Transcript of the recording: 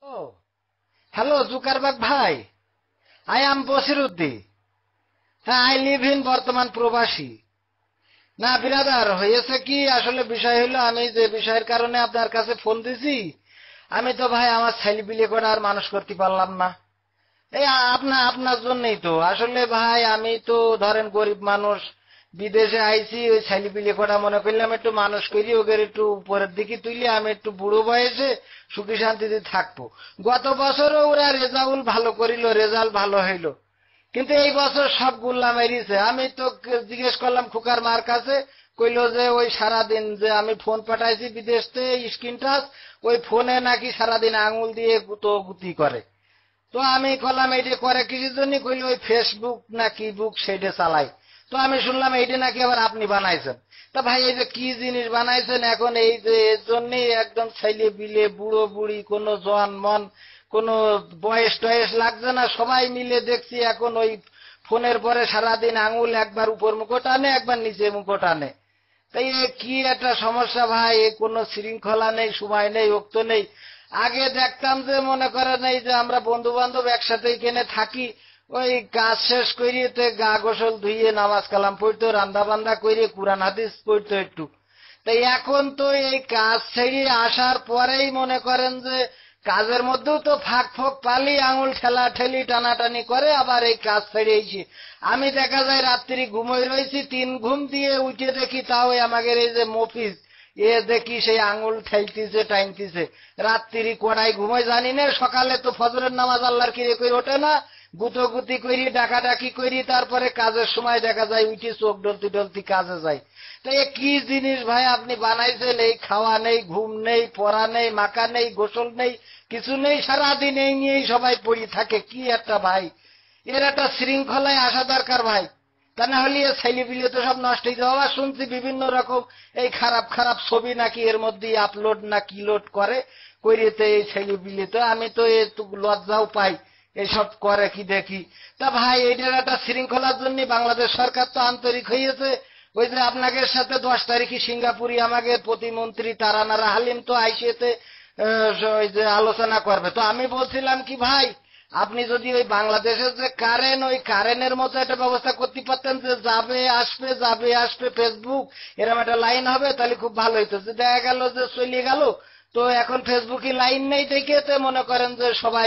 ও hello Zuckerberg ভাই, I am বসিরউদ্দি। হ্যাঁ, I live in বর্তমান প্রবাসী। না বিরাদার, হয়েছে কি আসলে বিষয় হলো, আমি যে বিষয়ের কারণে আপনার কাছে ফোন দিছি, আমি তো ভাই আমার ছেলে বিলে করে আর মানুষ করতে পারলাম না। এই আপনার জন্যই তো আসলে ভাই, আমি তো ধরেন গরিব মানুষ, বিদেশে আইছি, ওই ছেলে পিলে কটা মনে করলাম একটু মানুষ করি, ওদের একটু উপরের দিকে তুলি, আমি একটু বুড়ো বয়সে সুখী শান্তিতে থাকবো। গত বছরও ওরা রেজাল্ট ভালো করিল, রেজাল্ট ভালো হইলো, কিন্তু এই বছর সব গুল্লা মেরিছে। আমি তো জিজ্ঞেস করলাম খুকার মার কাছে, কইলো যে ওই সারাদিন যে আমি ফোন পাঠাইছি বিদেশ থেকে স্ক্রিন টাচ, ওই ফোনে নাকি সারাদিন আঙুল দিয়ে গুতো গুতি করে। তো আমি কলাম এইটা করে কিছুর জন্য, কইলে ওই ফেসবুক না কি বুক সেইটা চালাই। তো আমি শুনলাম এইটা নাকি আবার আপনি বানাইছেন। তা ভাই এই যে কি জিনিস বানাইছেন এখন, এই যে এর জন্যই একদম ছেলে বিলে বুড়ো বুড়ি কোনো জোয়ান মন কোনো বয়স টয়স লাগছে না, সবাই মিলে দেখছি এখন ওই ফোনের পরে সারাদিন আঙুল একবার উপর মুখো টানে, একবার নিচে মুখো টানে। তাই কি একটা সমস্যা ভাই, কোনো শৃঙ্খলা নেই, সময় নেই, ওক্ত নেই। আগে দেখতাম যে মনে করেন এই যে আমরা বন্ধু বান্ধব একসাথে এখানে থাকি, ওই কাজ শেষ করিয়ে গা গোসল ধুইয়ে নামাজ কালাম পড়তো, রান্দা বান্দা করিয়ে কুরআন হাদিস পড়তো একটু। তাই এখন তো এই কাজ ছেড়ে আসার পরেই মনে করেন যে কাজের মধ্যেও তো ফাঁক ফোক পালি, আঙুল ঠেলা ঠেলি টানাটানি করে, আবার এই কাজ ছেড়েছি। আমি দেখা যায় রাত্রি ঘুমোই রয়েছি, 3 ঘুম দিয়ে উঠে দেখি তাও আমাদের এই যে মফিজ, দেখি সেই আঙুল ঠেলতিছে টাইনতিছে। রাত্রি কোনায় ঘুমোয় জানি না, সকালে তো ফজরের নামাজ আল্লাহর কিরে করে ওঠে না, গুতোগুতি করি ডাকাডাকি করি, তারপরে কাজের সময় দেখা যায় উঠি চোখ ডলতি ডলতি কাজে যায়। তাই কি জিনিস ভাই আপনি বানাইছেন, এই খাওয়া নেই, ঘুম নেই, পড়া নেই, মাখা নেই, গোসল নেই, কিছু নেই, সারাদিন এই নিয়েই সবাই পড়ি থাকে। কি একটা ভাই, এর একটা শৃঙ্খলায় আসা দরকার ভাই, তা না হলে ছেলে পিলে তো সব নষ্ট হয়ে যাওয়া। শুনছি বিভিন্ন রকম এই খারাপ খারাপ ছবি নাকি এর মধ্যে আপলোড না কি লোড করে করিয়েতে এই ছেলে পিলে, তো আমি তো একটু লজ্জাও পাই এসব করে কি দেখি। তা ভাই এইটার একটা শৃঙ্খলার জন্য বাংলাদেশ সরকার তো আন্তরিক হয়েছে। ওই যে আপনাদের সাথে 10 তারিখে সিঙ্গাপুরি আমাদের প্রতিমন্ত্রী তারানারা হালিম তো আইসিতে ওই যে আলোচনা করবে। তো আমি বলছিলাম কি ভাই, আপনি যদি ওই বাংলাদেশের যে কারেন্ট, ওই কারেন্টের মতো একটা ব্যবস্থা করতে পারতেন, যে যাবে আসবে যাবে আসবে ফেসবুক, এরকম একটা লাইন হবে, তাহলে খুব ভালো হইতো। যে দেখা গেল যে চলে গেল, তো এখন ফেসবুকে লাইন নেই দেখে মনে করেন যে সবাই